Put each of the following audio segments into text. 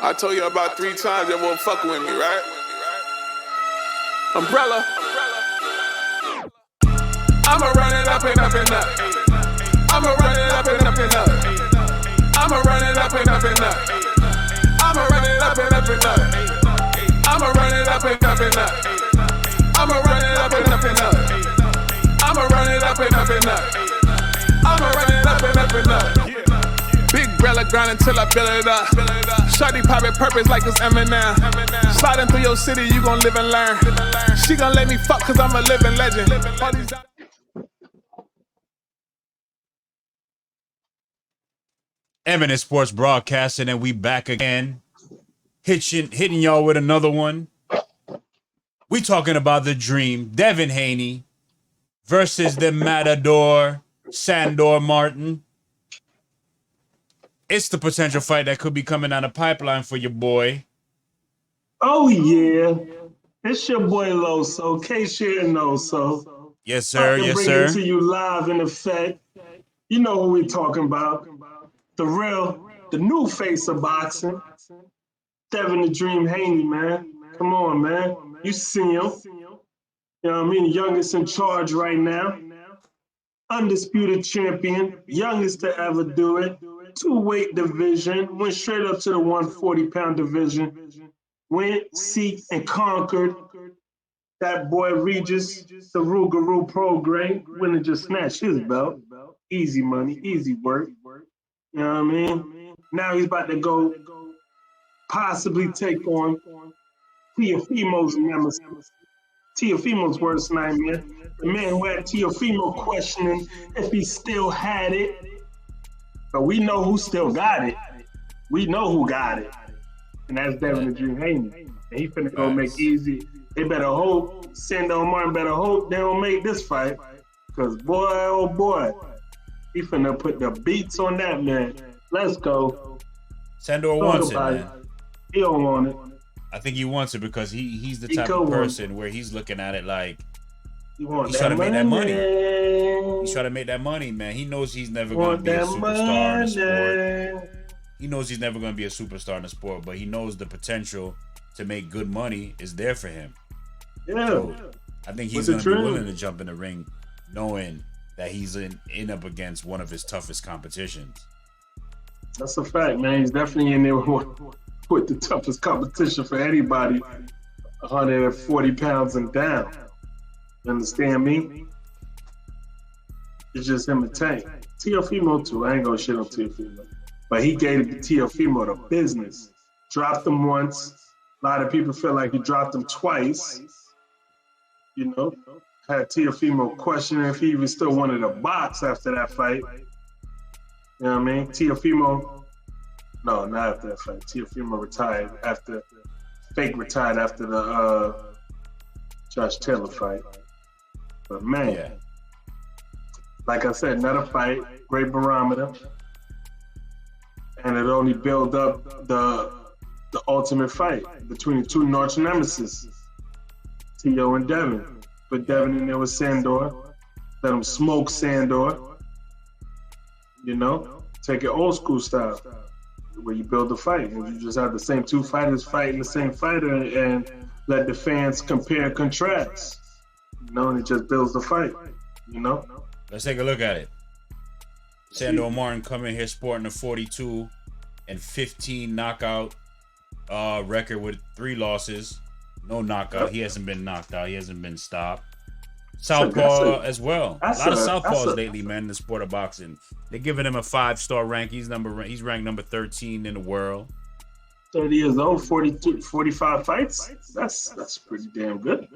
I told you about 3 times you won't fuck with me, right? Umbrella. I'ma run it up and up and up. I'ma run it up and up and up. I'ma run it up and up and up. I'ma run it up and up and up. I'ma run it up and up and up. I'ma run it up and up and up. I'ma run it up and up and up. I'ma run it up and up and up. Big brella grinding till I build it up. Shawty poppin' purpose like it's Eminem. Sliding through your city, you gon' live and learn. She gon' let me fuck cause I'm a living legend. Eminent Sports Broadcasting, and we back again, hitting y'all with another one. We talking about the dream, Devin Haney versus the Matador, Sandor Martin. It's the potential fight that could be coming down the pipeline for your boy. Oh yeah, it's your boy Loso, K-Share and Oso. Yes, sir. Yes, bring sir. it to you live in effect. You know who we talking about. The new face of boxing. Devin the Dream Haney, man. Come on, man. You see him. You know what I mean? Youngest in charge right now. Undisputed champion. Youngest to ever do it. 2-weight division. Went straight up to the 140-pound division. Went, seeked, and conquered. That boy Regis, the Rougarou program. Went and just snatched his belt. Easy money, easy work. You know what I mean? Now he's about to go possibly take on Teofimo's nemesis. Teofimo's worst nightmare. The man who had Teofimo questioning if he still had it. But we know who still got it. We know who got it. And that's Devin the Dream Haney. And he finna go make easy. They better hope, Sandor Martin better hope they don't make this fight. Because boy, oh boy, he finna put the beats on that man. Let's go. Sandor wants it, man. He don't want it. I think he wants it because he's the type of person where he's looking at it like he's trying to make that money. He's trying to make that money, man. He knows he's never going to be a superstar in the sport. He knows he's never going to be a superstar in the sport, but he knows the potential to make good money is there for him. Yeah. So I think he's going to be willing to jump in the ring knowing that he's in up against one of his toughest competitions. That's a fact, man. He's definitely in there with the toughest competition for anybody, 140 pounds and down. You understand me? It's just him and Tank. Teofimo too. I ain't gonna shit on Teofimo. But he gave Teofimo the business. Dropped him once. A lot of people feel like he dropped him twice. You know? Had Teofimo questioning if he even still wanted to box after that fight. You know what I mean? Teofimo, no, not after that fight. Teofimo retired retired after the Josh Taylor fight. But man, like I said, not a fight, great barometer. And it only built up the ultimate fight between the two arch nemesis, Teo and Devin. Put Devin in there with Sandor. Let him smoke Sandor. You know, take it old school style, where you build a fight and you just have the same two fighters fighting the same fighter and let the fans compare and contrast. You know, and it just builds the fight. You know. Let's take a look at it. Sandor Martin coming here sporting a 42 and 15 knockout record with 3 losses, no knockout. He hasn't been knocked out. He hasn't been stopped. Southpaw as well. A lot of southpaws lately, man, in the sport of boxing. They're giving him a 5-star rank. He's ranked number 13 in the world. 30 years old, 45 fights. That's pretty damn good.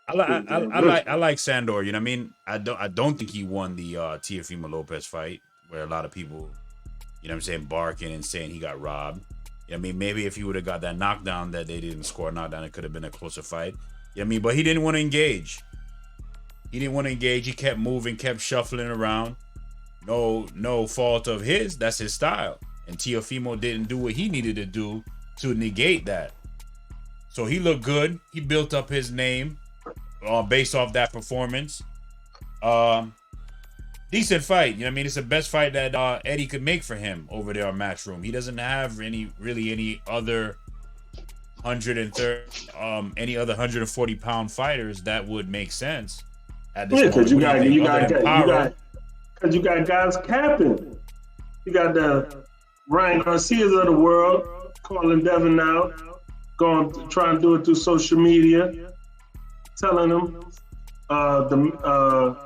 I like Sandor. You know what I mean? I don't think he won the Teofimo Lopez fight, where a lot of people, you know what I'm saying, barking and saying he got robbed. You know what I mean? Maybe if he would have got that knockdown that they didn't score a knockdown, it could have been a closer fight. You know what I mean? But he didn't want to engage. He kept moving, kept shuffling around. No fault of his. That's his style. And Teofimo didn't do what he needed to do to negate that. So he looked good. He built up his name based off that performance. decent fight. You know what I mean? It's the best fight that Eddie could make for him over there on Matchroom. He doesn't have any other 140-pound fighters that would make sense at this because moment. you got guys capping. You got the Ryan Garcias of the world calling Devin out, trying to do it through social media, telling him the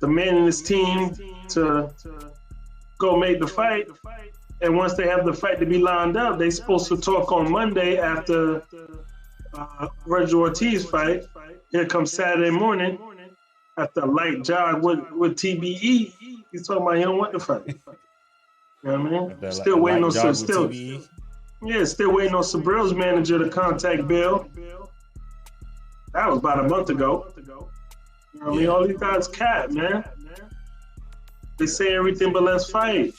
men in his team to go make the fight. And once they have the fight to be lined up, they're supposed to talk on Monday after Reggie Ortiz fight. Here comes Saturday morning after a light jog with TBE. He's talking about he don't want the fight. You know what I mean? Still waiting on Sabrill's manager to contact Bill. That was about a month ago. You know what I mean? All these guys cat, man. They say everything but let's fight.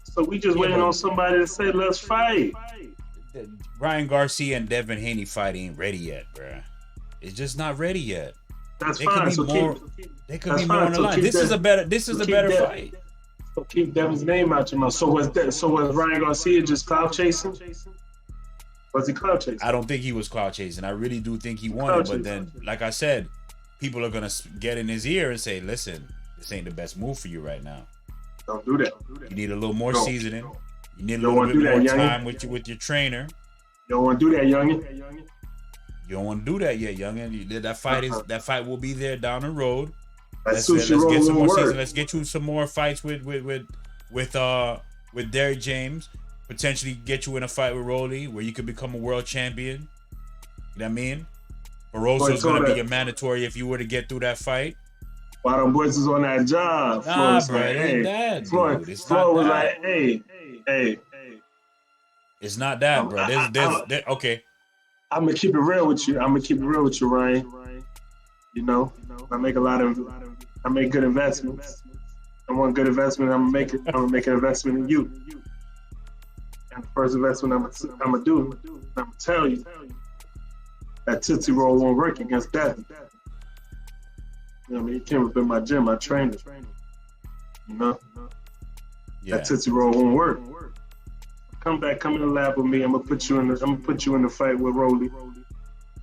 So we just waiting on somebody to say let's fight. Ryan Garcia and Devin Haney fight ain't ready yet, bruh. It's just not ready yet. That's fine. They could be more on the line. This is a better fight. So keep Devin's name out your mouth. So was Ryan Garcia just clout chasing? Was he clout chasing? I don't think he was clout chasing. I really do think he won it. But then, like I said, people are gonna get in his ear and say, "Listen, this ain't the best move for you right now. Don't do that. You need a little more seasoning. You need a little bit more time with your trainer. You don't want to do that, youngin. You don't want to do that yet, youngin. That fight will be there down the road. Let's get some more season. Let's get you some more fights with Derrick James. Potentially get you in a fight with Rolly where you could become a world champion. You know what I mean? Barroso's going to be a mandatory if you were to get through that fight. While them boys is on that job, nah, bro, it ain't that, dude. Flo was like, hey. It's not that, bro. Okay. I'm gonna keep it real with you. Ryan. You know, I make good investments. I want good investment. I'm gonna make an investment in you. And the first investment I'm gonna do, I'm gonna tell you that Tootsie Roll won't work against Devin. You know what I mean? He came up in my gym, I trained him. You know? Yeah. That Tootsie Roll won't work. Come in the lab with me. I'm gonna put you in the fight with Rolly.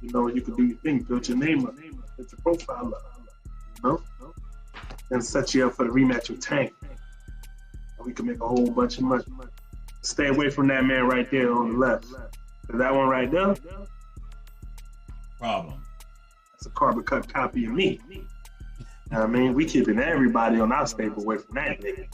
You know, you can do your thing, build your name up, put your profile up. You know? And set you up for the rematch with Tank. And we can make a whole bunch of money. Stay away from that man right there on the left. That one right there. Problem. That's a carbon cut copy of me. You know what I mean? We keeping everybody on our stable away from that nigga.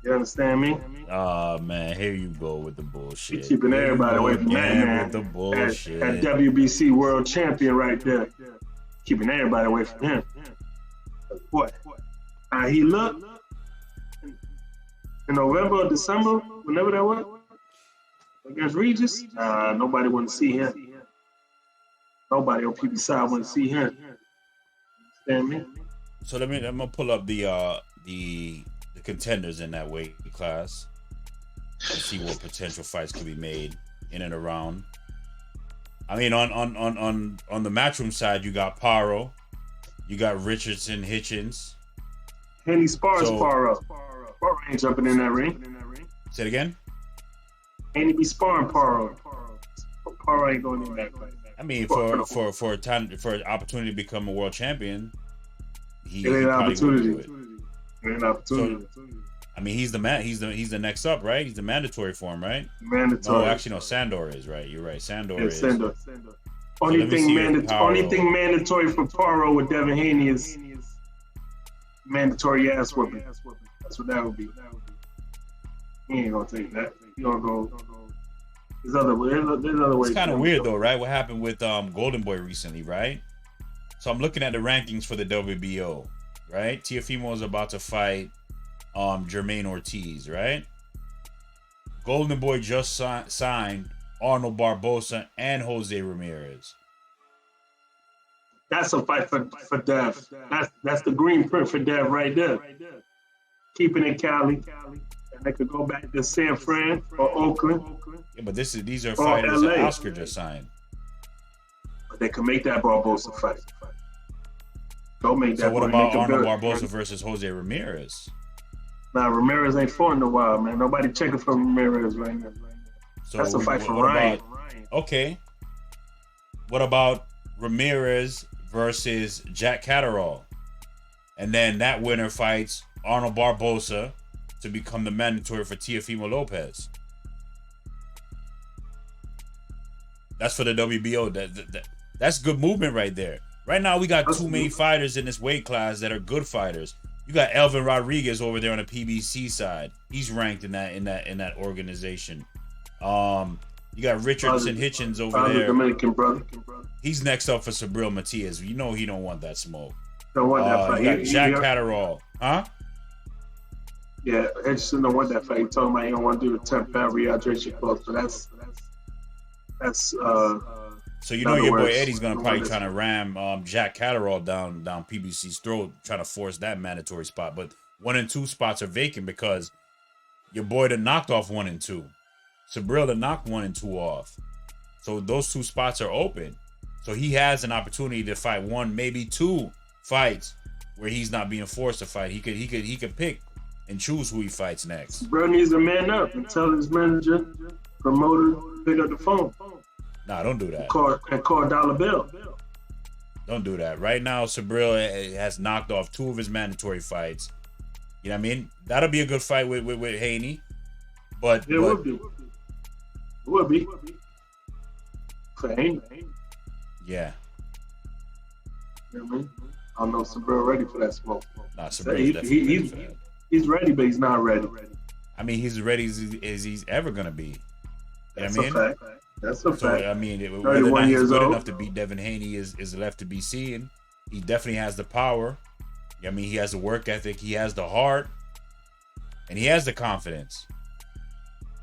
You understand me? Oh, man, here you go with the bullshit. We keeping everybody away from that man. With the bullshit. That WBC world champion right there. Keeping everybody away from him. What? How he looked in November or December, whenever that was, against Regis, nobody want to see him. Nobody on PB side want to see him. Understand me? So I'm gonna pull up the contenders in that weight class and see what potential fights could be made in and around. I mean, on the Matchroom side, you got Paro, you got Richardson, Hitchens. Haney spars Paro. Paro ain't jumping in that ring. Say it again. Haney be sparring Paro. Paro ain't going in that fight. I mean, for an opportunity to become a world champion, he it ain't an opportunity. It ain't an opportunity. So, I mean, he's the man. He's the next up, right? He's the mandatory for him, right? Mandatory. Oh, actually, no. Sandor is right. You're right. Sandor is. Sandor. Only thing mandatory for Paro with Devin Haney is mandatory ass whipping. That's what that would be. He ain't gonna take that. He gonna go. There's other ways. It's kind of weird though, right? What happened with Golden Boy recently, right? So I'm looking at the rankings for the WBO, right? Teofimo is about to fight Jermaine Ortiz, right? Golden Boy just signed Arnold Barbosa and Jose Ramirez. That's a fight for Dev. That's the green print for Dev right there. Keeping it Cali. And they could go back to San Fran or Oakland. Yeah, but these are fighters that Oscar just signed. But they can make that Barbosa fight. Don't make that. So what boy. about Make him Arnold good. Barboza versus Jose Ramirez? Nah, Ramirez ain't fought in a while, man. Nobody checking for Ramirez right now. So That's a fight for what Ryan. Okay. What about Ramirez versus Jack Catterall? And then that winner fights Arnold Barboza to become the mandatory for Teofimo Lopez. That's for the WBO. That's good movement right there. Right now, we got too many fighters in this weight class that are good fighters. You got Elvin Rodriguez over there on the PBC side. He's ranked in that organization. You got Richardson Hitchens over there. Dominican brother. He's next up for Sabril Matias. You know he don't want that smoke. Don't want that fight. You got Jack Catterall. Huh? Yeah, Hitchens don't want that fight. He told me he don't want to do the temporary rehydration course, but that's so you know your boy Eddie's gonna probably try to ram Jack Catterall down PBC's throat, trying to force that mandatory spot. But 1 and 2 spots are vacant because your boy done knocked off 1 and 2. Sabril done knocked 1 and 2 off. So those 2 spots are open. So he has an opportunity to fight 1, maybe 2 fights where he's not being forced to fight. He could pick and choose who he fights next. Bro needs to man up and tell his manager, promoter, pick up the phone. Nah, don't do that. Call Dollar Bill. Don't do that. Right now, Sabril has knocked off 2 of his mandatory fights. You know what I mean? That'll be a good fight with Haney. But it would be. It would be. For Haney. Yeah. You know what I mean? I don't know if Sabril ready for that smoke. Nah, Sabril's definitely ready for that. He's ready, but he's not ready. I mean, he's ready as he's ever going to be. That's you know what I mean? a fact. That's a fact. I mean, whether or not he's good enough to beat Devin Haney is left to be seen. He definitely has the power. I mean, he has the work ethic. He has the heart. And he has the confidence.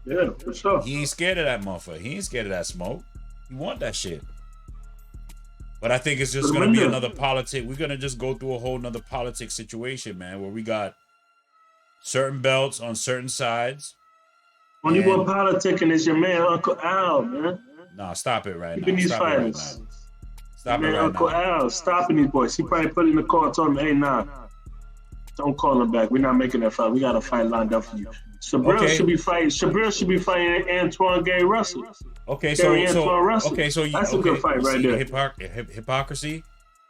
Yeah, for sure. He ain't scared of that motherfucker. He ain't scared of that smoke. He want that shit. But I think it's just going to be another politic. We're going to just go through a whole nother politics situation, man, where we got certain belts on certain sides. Only one politicking is your man, Uncle Al, man. Nah, stop it right now. Keeping these fighters. Stop it right Uncle Al, stopping these boys. He probably put in the call, told him, hey, nah, don't call him back. We're not making that fight. We got a fight lined up for you. Sabril should be fighting Antoine Gary Russell. Okay, so that's a good fight right there. Hypocrisy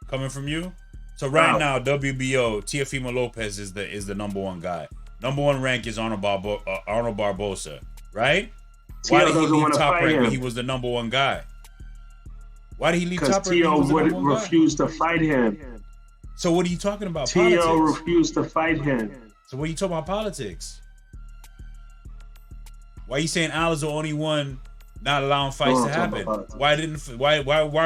coming from you. So right now, WBO, Teofimo Lopez is the number 1 guy. Number 1 rank is Arnold Barboza, right? Why did he leave Top Rank when he was the number 1 guy? Why did he leave Top Rank when he was the number 1 guy? Because Tio refused to fight him. So what are you talking about? Tio refused to fight him. So what are you talking about politics? Why are you saying Al is the only one not allowing fights to happen? Why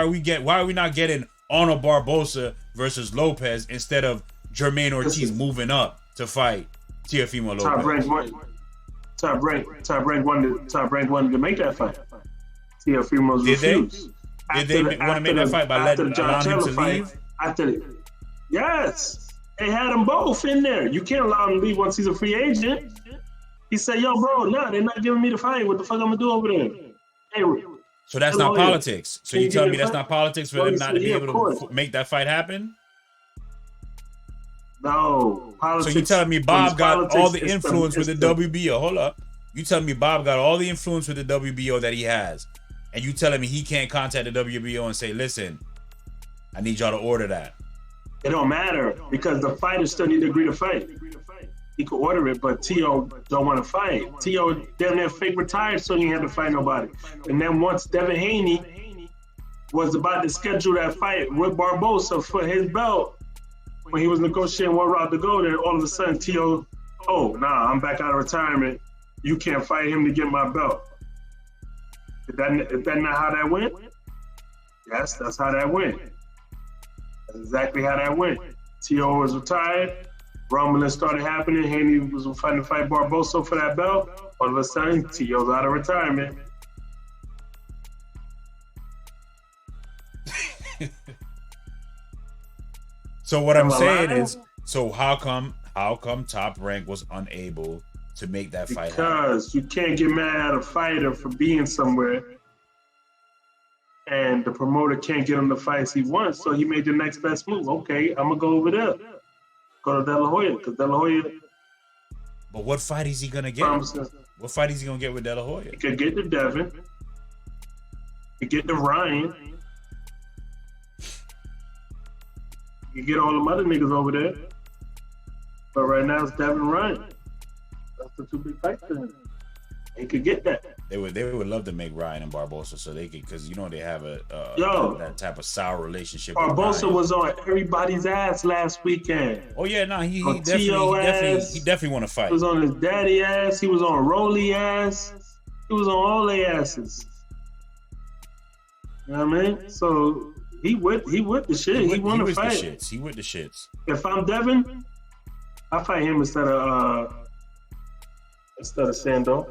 are we not getting Arnold Barboza versus Lopez instead of Jermaine Ortiz moving up to fight Teofimo Lopez? Top rank wanted to make that fight. Teofimo's refused. Did they want to make that fight by allowing him to leave? Yes. They had them both in there. You can't allow him to leave once he's a free agent. He said, yo, bro, nah, they're not giving me the fight. What the fuck I'm going to do over there? Hey, so that's not politics. So you telling me that's not politics for them not to be able to make that fight happen? No. Politics. So you telling me Bob got all the influence with the WBO? Hold up. You telling me Bob got all the influence with the WBO that he has, and you telling me he can't contact the WBO and say, listen, I need y'all to order that. It don't matter because the fighters still need to agree to fight. He could order it, but Tio don't want to fight. Tio damn near fake retired, so he had to fight nobody. And then once Devin Haney was about to schedule that fight with Barboza for his belt, when he was negotiating what route to go, then all of a sudden Tio, oh, nah, I'm back out of retirement. You can't fight him to get my belt. Is that not how that went? Yes, that's how that went. That's exactly how that went. Tio was retired. Rumbling started happening. Haney was fighting to fight Barboza for that belt. All of a sudden, Tio's out of retirement. So what I'm saying is, so how come Top Rank was unable to make that fight happen? Because you can't get mad at a fighter for being somewhere and the promoter can't get him the fights he wants, so he made the next best move. Okay, I'm gonna go over there, go to De La Hoya, because De La Hoya. But what fight is he gonna get? What fight is he gonna get with De La Hoya? He could get the Devin. He could get the Ryan. He could get all them other niggas over there. But right now it's Devin Ryan. That's the two big fights for him. He could get that. They would love to make Ryan and Barbosa so they could, because you know they have that type of sour relationship. Barbosa was on everybody's ass last weekend. Oh yeah, no, he definitely want to fight. He was on his daddy ass. He was on Rolly ass. He was on all their asses. You know what I mean? So he with the shit. He want to fight. He with the shits. If I'm Devin, I fight him instead of Sandor.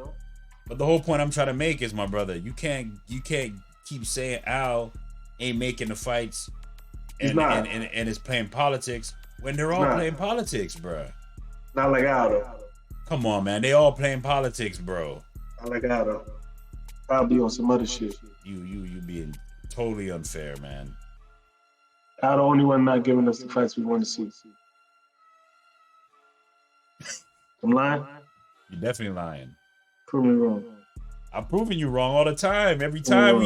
But the whole point I'm trying to make is, my brother, you can't keep saying Al ain't making the fights and is playing politics when they're all playing politics, bro. Not like Al though. Come on, man. They all playing politics, bro. Not like Al though. I'll be on some other shit. You being totally unfair, man. Al the only one not giving us the fights we want to see. I'm lying? You're definitely lying. Prove me wrong. I'm proving you wrong all the time. Every time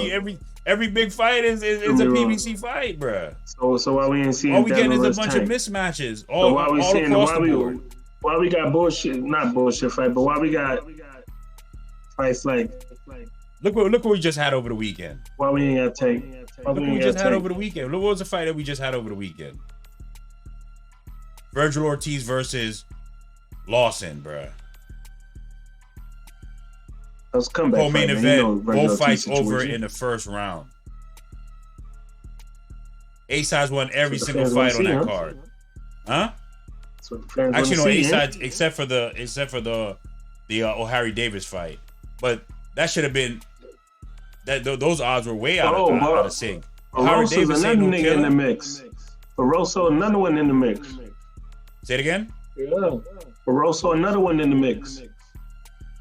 every big fight is a PBC fight, bruh. So why we ain't seeing all we getting is a bunch Tank? of mismatches all across the board. Why we got not bullshit fight, but why we got fights like look what we just had over the weekend. Why we ain't got Tank? Look what we just had over the weekend. Look what was the fight that we just had over the weekend? Virgil Ortiz versus Lawson, bruh. Co-main event, both fights over in the first round. A-Sides won every single fight on that card. Huh? Actually, no, A-Sides except for the O'Harry Davis fight. But that should have been those odds were way out of sync. O'Harry Davis another nigga in the mix. Barroso, another one in the mix. Say it again? Yeah. Barroso, another one in the mix.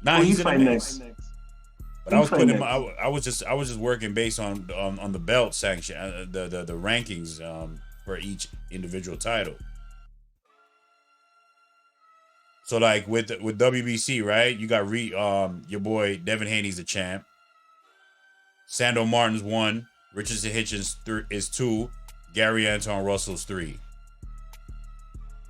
Nah, he's in the mix. But I was putting him. I was just working based on the belt sanction, the rankings for each individual title. So like with WBC, right? You got your boy Devin Haney's the champ. Sandor Martin's 1. Richardson Hitchens is 2. Gary Anton Russell's 3.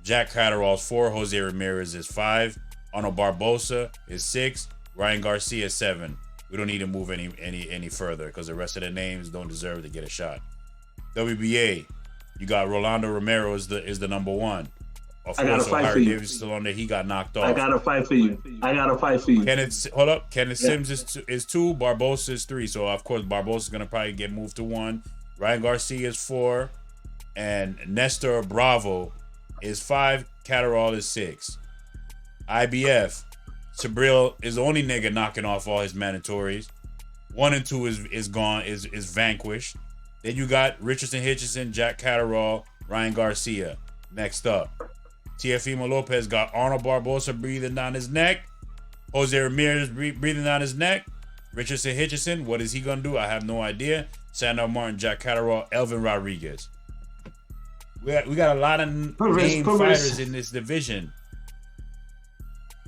Jack Catterall's 4. Jose Ramirez is 5. Arnold Barbosa is 6. Ryan Garcia is 7. We don't need to move any further because the rest of the names don't deserve to get a shot. WBA, you got Rolando Romero is the number 1. Of course, O'Harry Davis is still on there. He got knocked off. I got to fight for you. Kenneth Sims is 2. Barbosa is 3. So of course Barbosa is gonna probably get moved to 1. Ryan Garcia is 4, and Nestor Bravo is 5. Catterall is 6. IBF. Sabril is the only nigga knocking off all his mandatories. 1 and 2 is gone, is vanquished. Then you got Richardson Hitchison, Jack Catterall, Ryan Garcia. Next up, Teofimo Lopez got Arnold Barbosa breathing down his neck. Jose Ramirez breathing down his neck. Richardson Hitchison, what is he gonna do? I have no idea. Sandor Martin, Jack Catterall, Elvin Rodriguez. We got a lot of named fighters in this division.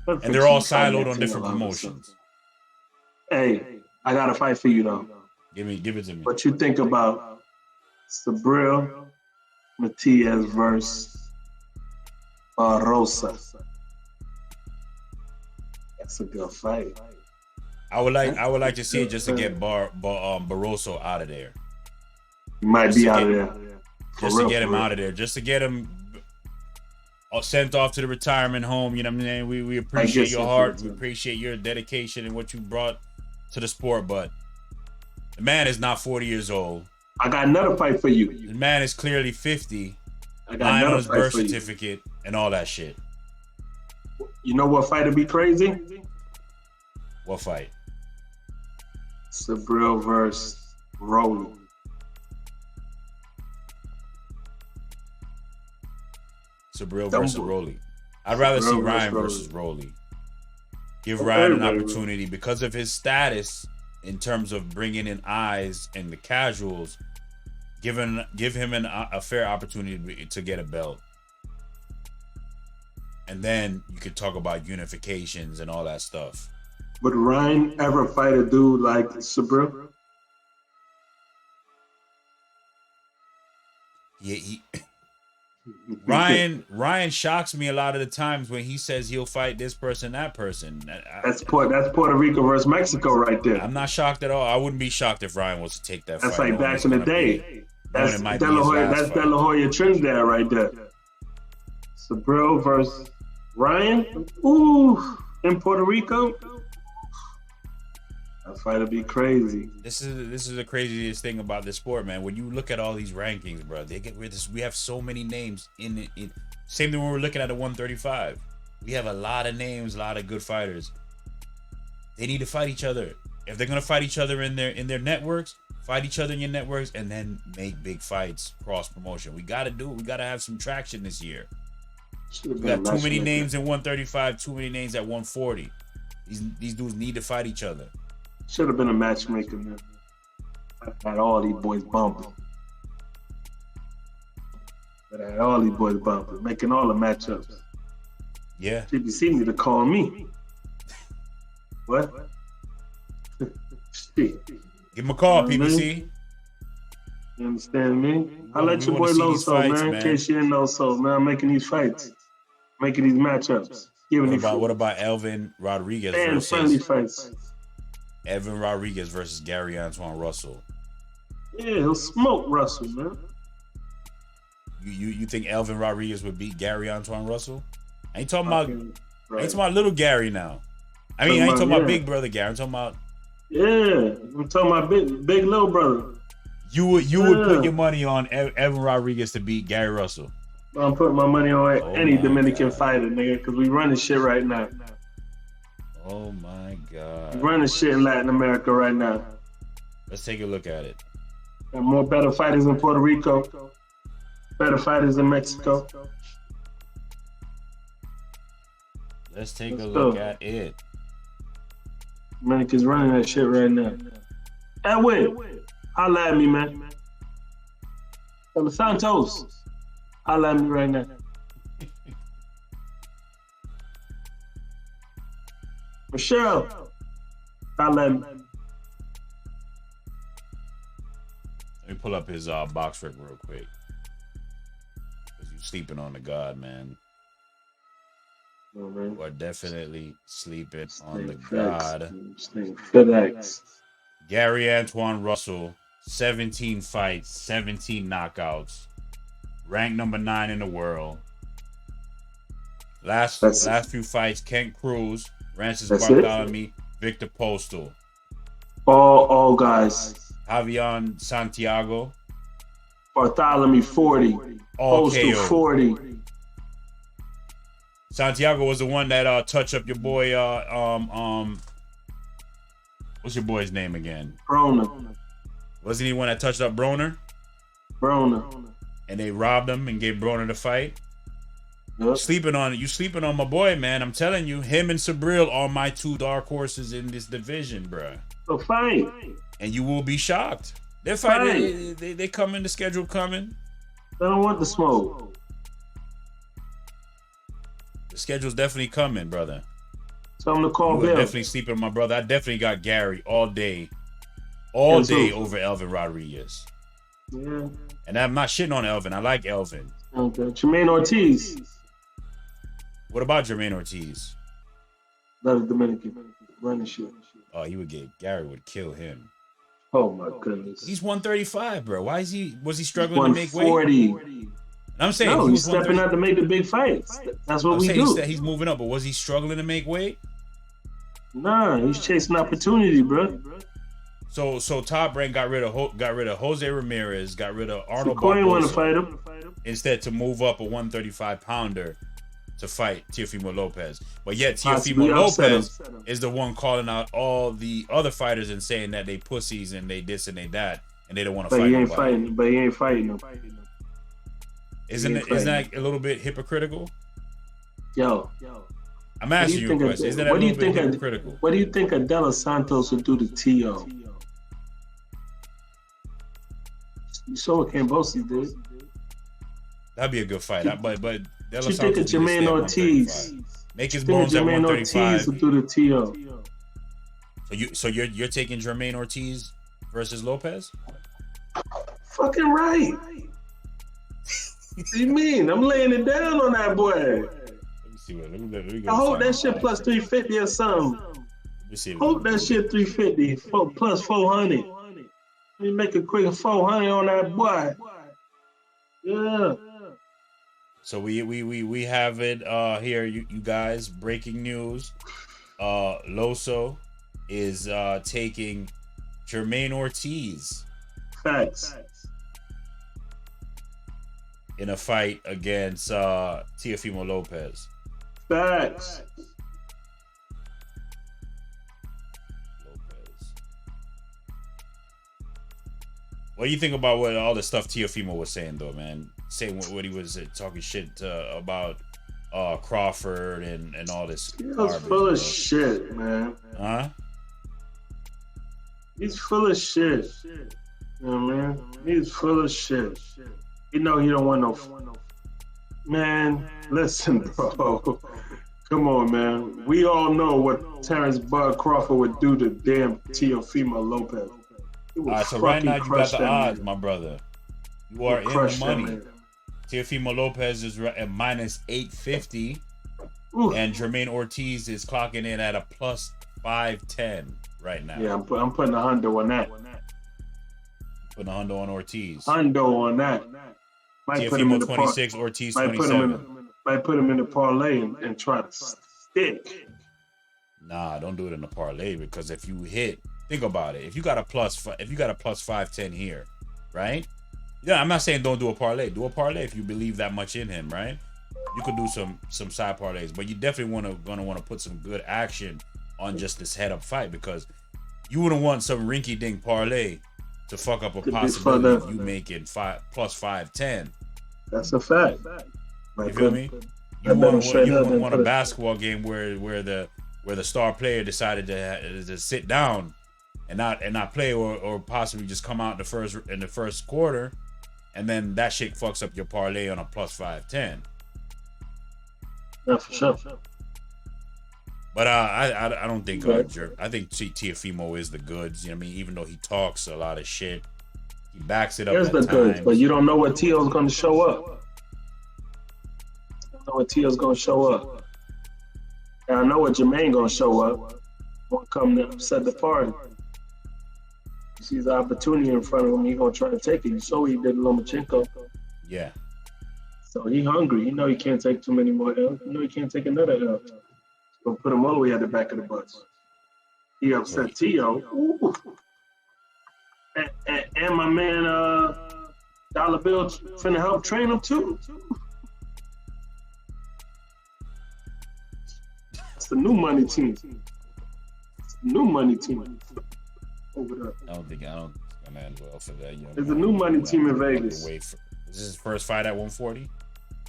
And they're all siloed on different promotions. Hey, I got to fight for you, though. Give it to me. What you think about Sabril Matias versus Rosa? That's a good fight. I would like to see it just to get Barroso out of there. He might be out of there. Just to get him out of there. Just to get him sent off to the retirement home. You know what I mean? We appreciate your heart. We appreciate your dedication and what you brought to the sport. But the man is not 40 years old. I got another fight for you. The man is clearly 50. I got another on his fight birth for you. certificate and all that shit. You know what fight would be crazy? What fight? Sabril versus Rolly. Sabril versus Rolly. I'd rather see Ryan versus Rolly. Give Ryan an opportunity because of his status in terms of bringing in eyes and the casuals, give him a fair opportunity to get a belt. And then you could talk about unifications and all that stuff. Would Ryan ever fight a dude like Sabril? Yeah, Ryan shocks me a lot of the times when he says he'll fight this person, that person. That's Puerto Rico versus Mexico right there. I'm not shocked at all. I wouldn't be shocked if Ryan was to take that That's fight. like back in the day. That's De La Hoya Trinidad right there. Sabril versus Ryan. Ooh, in Puerto Rico. That fight would be crazy. This is the craziest thing about this sport, man. When you look at all these rankings, bro, they get rid of this. We have so many names in it. Same thing when we're looking at the 135. We have a lot of names, a lot of good fighters. They need to fight each other. If they're gonna fight each other in their networks, fight each other in your networks, and then make big fights, cross promotion. We gotta do it. We gotta have some traction this year. We got too many names in 135, too many names at 140. These dudes need to fight each other. Should have been a matchmaker, man. I had all these boys bumping. But I had all these boys bumping, making all the matchups. Yeah. PBC need to call me. What? Shit. Give him a call, PBC. You understand me? I let your boy know so, man. In case you didn't know so, man. I'm making these fights, making these matchups. What about Elvin Rodriguez versus friendly fights? Evan Rodriguez versus Gary Antoine Russell. Yeah, he'll smoke Russell, man. You think Elvin Rodriguez would beat Gary Antoine Russell? I ain't talking about little Gary now. I ain't talking about big brother Gary. I'm talking about I'm talking about big little brother. You would put your money on Evan Rodriguez to beat Gary Russell. I'm putting my money on any Dominican fighter, nigga, because we running shit right now. Oh my God. We running shit in Latin America right now. Let's take a look at it. Got more better fighters in Puerto Rico, better fighters in Mexico. Let's take a look at it. Dominican's running that shit right now. Edwin, holla at me, man. Santos, holla at me right now. Michelle, holla at me. Let me pull up his box rec real quick. Because you're sleeping on the God, man. You are definitely sleeping on the God. FedEx. Gary Antoine Russell, 17 fights, 17 knockouts. Ranked number 9 in the world. Last few fights, Kent Cruz, Francis Bartholomew, Victor Postal. All guys. Javier Santiago. Bartholomew 40. Postal 40. Santiago was the one that touched up your boy. What's your boy's name again? Broner. Wasn't he one that touched up Broner? Broner. And they robbed him and gave Broner the fight. Yep. You sleeping on my boy, man. I'm telling you, him and Sabril are my 2 dark horses in this division, bruh. So fight. And you will be shocked. They're fighting. They come in, the schedule coming. I don't want the smoke. The schedule's definitely coming, brother. So I'm gonna call Bill. Definitely sleeping on my brother. I definitely got Gary all day over Elvin Rodriguez. Yeah. And I'm not shitting on Elvin. I like Elvin. Okay. Jermaine Ortiz. What about Jermaine Ortiz? Another Dominican. Running shit. Oh, Gary would kill him. Oh my goodness. He's 135, bro. Was he struggling to make weight? 140. I'm saying no, he's stepping out to make the big fights. That's what we do. He's moving up, but was he struggling to make weight? Nah, he's chasing opportunity, bro. So Top Rank got rid of Jose Ramirez, got rid of Arnold Barbosa. Want to fight him. Instead to move up a 135 pounder to fight Teofimo Lopez. But yet Teofimo Lopez is the one calling out all the other fighters and saying that they pussies and they this and they that and they don't want to fight nobody. But he ain't fighting them. Isn't that a little bit hypocritical? Yo, I'm asking you a question. Isn't that a little bit hypocritical? What do you think Adela Santos would do to T.O.? You saw what Cambosi did. That'd be a good fight. But De La You think of Jermaine Ortiz? Make his bones at 135. Ortiz would do to T.O. So you're taking Jermaine Ortiz versus Lopez? Fucking right. What do you mean? I'm laying it down on that boy. Let me see what. Let me I hope that shit plus 350 or something. Let me see. Hope that shit 350 plus 400. Let me make a quick 400 on that boy. Yeah. So we have it here, you guys. Breaking news. Loso is taking Jermaine Ortiz. Facts. In a fight against Teofimo Lopez. Facts. What do you think about what all the stuff Teofimo was saying, though, man? Saying what he was talking shit about Crawford and all this. He was full of shit, man. Huh? He's full of shit. You know what I mean? He's full of shit. You know he don't want no. Man, listen, bro. Come on, man. We all know what Terrence Bud Crawford would do to damn Teofimo Lopez. All right, so right now you got the odds, my brother. You are in the money. Teofimo Lopez is at minus 850, and Jermaine Ortiz is clocking in at a plus 510 right now. Yeah, I'm putting a hundo on that. Putting a hundo on Ortiz. Hundo on that. Teofimo 26, Ortiz 27. Might put him in the parlay and try to stick. Nah, don't do it in the parlay, because if you hit, think about it. If you got a plus 510 here, right? Yeah, I'm not saying don't do a parlay. Do a parlay if you believe that much in him, right? You could do some side parlays, but you definitely gonna want to put some good action on just this head up fight, because you wouldn't want some rinky dink parlay to fuck up a possibility of you making plus 510. That's a fact. You feel me? You wouldn't want a basketball game where the star player decided to sit down and not play or possibly just come out in the first quarter, and then that shit fucks up your parlay on a plus 510. Yeah, for sure. But I don't think I think Teofimo is the goods. You know what I mean? Even though he talks a lot of shit, he backs it up. Here's the goods, but you don't know what T.O.'s going to show up. You don't know what T.O.'s going to show up. And I know what Jermaine going to show up. Won't come to upset the party. He sees the opportunity in front of him, he's going to try to take it. You saw what he did to Lomachenko. Yeah. So he hungry. You know he can't take too many more L's. You know he can't take another L. So put him all the way at the back of the bus. He upset T.O. Ooh. And my man Dollar Bill finna help train him too. It's the new money team. It's the new money team. Over there. I don't think gonna end well for that. There's a new money team in Vegas. Is this his first fight at 140?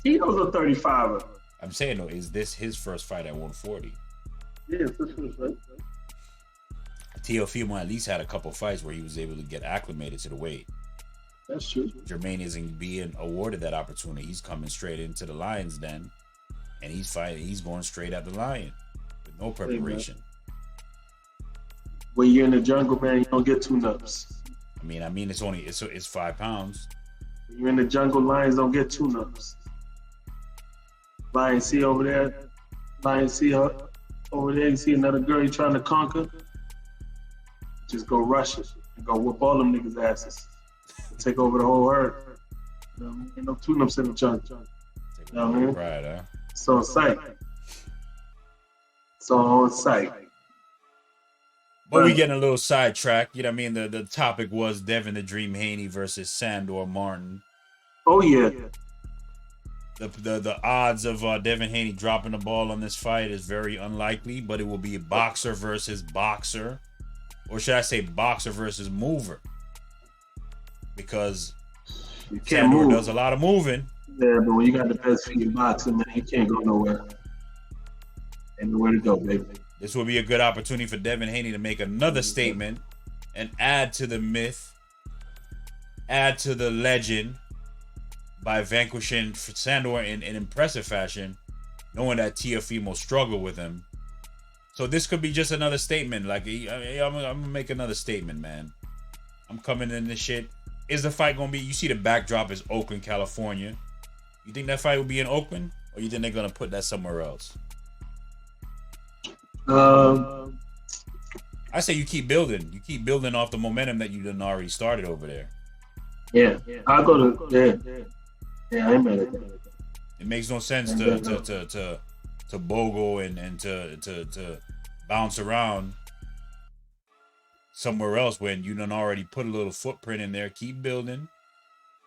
T.O.'s a 35er. I'm saying, though, is this his first fight at 140? Yeah, it's his first fight. Teofimo at least had a couple fights where he was able to get acclimated to the weight. That's true. Jermaine isn't being awarded that opportunity. He's coming straight into the Lion's Den, and he's fighting. He's going straight at the Lion with no preparation. When you're in the jungle, man, you don't get tune-ups. I mean, it's 5 pounds. When you're in the jungle, lions don't get tune-ups. Lion see over there. Lion see her over there. You see another girl you trying to conquer. Just go rush it and go whoop all them niggas' asses. Take over the whole herd. You know what I mean? Ain't no tune-ups in the jungle. You know what I mean? Right, huh? It's on sight. It's on sight. But we getting a little sidetracked. You know what I mean? The topic was Devin the Dream Haney versus Sandor Martin. Oh, yeah. The odds of Devin Haney dropping the ball on this fight is very unlikely, but it will be boxer versus boxer. Or should I say boxer versus mover? Because Sandor does a lot of moving. Yeah, but when you got the best feet boxing, man, he can't go nowhere. And where to go, baby. This will be a good opportunity for Devin Haney to make another statement and add to the myth, add to the legend by vanquishing Sandor in impressive fashion, knowing that Teofimo struggled with him. So this could be just another statement. Like, I'm going to make another statement, man. I'm coming in this shit. Is the fight going to be... You see the backdrop is Oakland, California. You think that fight will be in Oakland? Or you think they're going to put that somewhere else? I say you keep building. You keep building off the momentum that you done already started over there. Yeah. I'll go to... Yeah, I ain't mad at that. It makes no sense to bogle and to bounce around somewhere else when you done already put a little footprint in there. Keep building.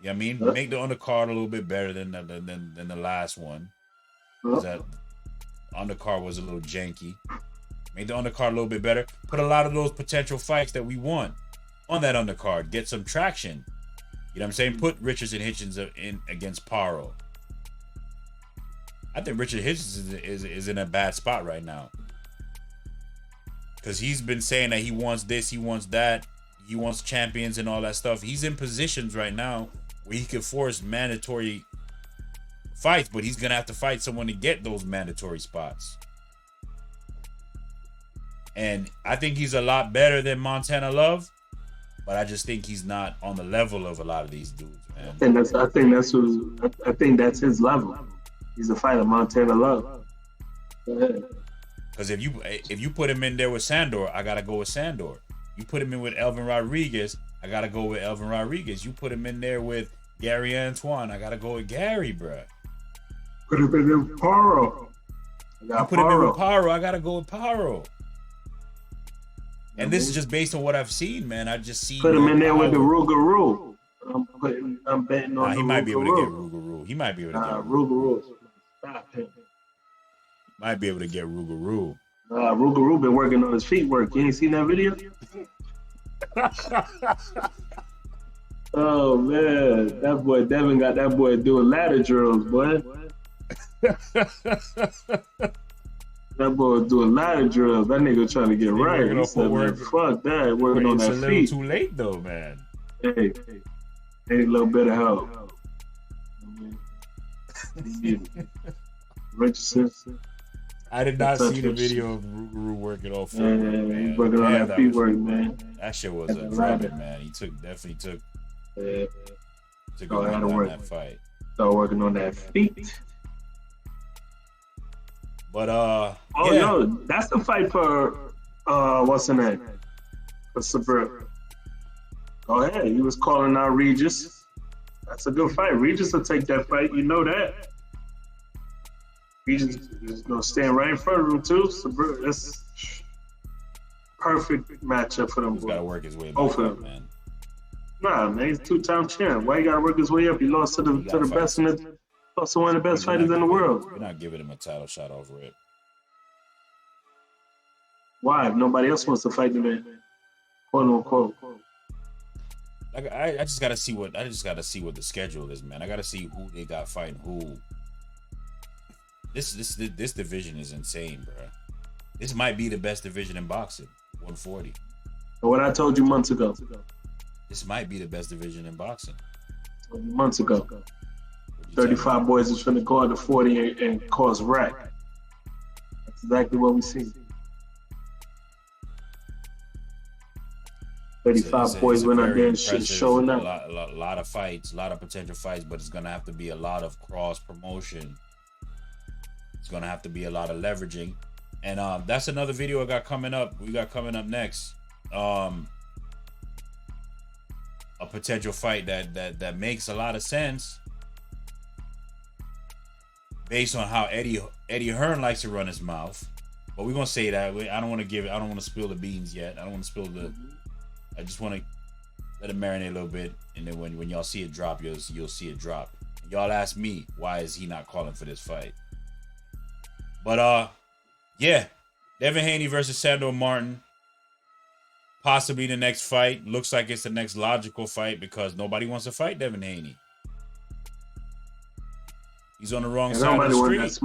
You know what I mean? Make the undercard a little bit better than the last one. That undercard was a little janky. Make the undercard a little bit better. Put a lot of those potential fights that we want on that undercard. Get some traction. You know what I'm saying? Put Richards and Hitchens in against Paro. I think Richard Hitchens is in a bad spot right now. Because he's been saying that he wants this, he wants that, he wants champions and all that stuff. He's in positions right now where he could force mandatory fights, but he's going to have to fight someone to get those mandatory spots. And I think he's a lot better than Montana Love, but I just think he's not on the level of a lot of these dudes, man. I think that's his level. He's a fighter, Montana Love. Go ahead. Because if you put him in there with Sandor, I gotta go with Sandor. You put him in with Elvin Rodriguez, I gotta go with Elvin Rodriguez. You put him in there with Gary Antoine, I gotta go with Gary, bruh. Put him in with Paro. You put him in with Paro, I gotta go with Paro. And this is just based on what I've seen, man. I just see. Put him in there with the Rougarou. I'm betting on. He might be able to get Rougarou. He might be able to get Rougarou. Stop him. Might be able to get Rougarou. Rougarou been working on his feet work. You ain't seen that video? Oh man, that boy Devin got that boy doing ladder drills, boy. That boy was doing ladder drills. That nigga trying to get right. He said, man, fuck that. Working on that feet. It's a little too late though, man. Hey, need a little bit of help. Richardson. I did not see the video of Rougarou working on foot. Man, working on that feet work, man. That shit was a drubbing, man. He definitely took a lot on that fight. Start working on that feet. But yo, that's the fight for what's the name? For Sabir. Go ahead. He was calling out Regis. That's a good fight. Regis will take that fight. You know that. Regis is gonna stand right in front of him too. Sabir, that's perfect matchup for them. He's gotta work his way both of them, man. Nah, man, he's two-time champ. Why you gotta work his way up? He lost to the best in the. Also one of the best fighters in the world. We're not giving him a title shot over it. Why? If nobody else wants to fight the man, quote unquote. Like I just gotta see what the schedule is, man. I gotta see who they got fighting who. This division is insane, bro. This might be the best division in boxing. 140. What I told you months ago. This might be the best division in boxing. Months ago. 35 boys is finna go into 40 and cause wreck. That's exactly what we see. 35 boys went out there and shit showing up. A lot of fights, a lot of potential fights, but it's gonna have to be a lot of cross promotion. It's gonna have to be a lot of leveraging, and that's another video I got coming up. We got coming up next. A potential fight that makes a lot of sense. Based on how Eddie Hearn likes to run his mouth, but we're gonna say that I don't want to spill the beans yet. I don't want to spill the. I just want to let it marinate a little bit, and then when y'all see it drop, you'll see it drop. And y'all ask me why is he not calling for this fight? But yeah, Devin Haney versus Sandor Martin, possibly the next fight. Looks like it's the next logical fight because nobody wants to fight Devin Haney. He's on the wrong side of the street.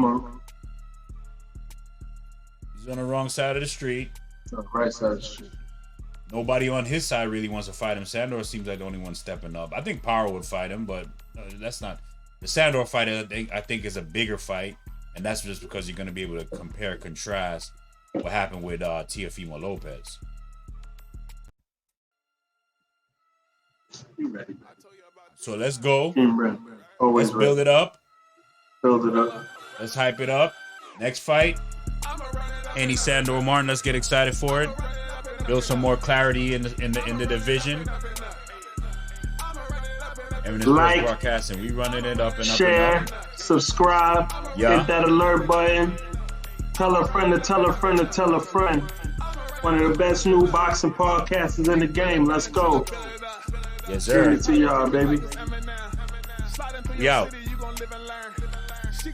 He's on the wrong side of the street. On the right side of the street. Nobody on his side really wants to fight him. Sandor seems like the only one stepping up. I think Power would fight him, but that's not the Sandor fight. I think is a bigger fight, and that's just because you're going to be able to compare and contrast what happened with Teofimo Lopez. You ready? So let's go. Ready. Always Let's build ready. it up. Build it up. Let's hype it up. Next fight, Haney Sandor Martin. Let's get excited for it. Build some more clarity in the division. And this Like, broadcasting, we running it up and up share, and up. subscribe, Yeah. hit that alert button. Tell a friend to tell a friend to tell a friend. One of the best new boxing podcasts in the game. Let's go. Yes, Send sir. it to y'all, baby. We out.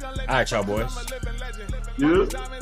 All right, y'all boys. Yeah.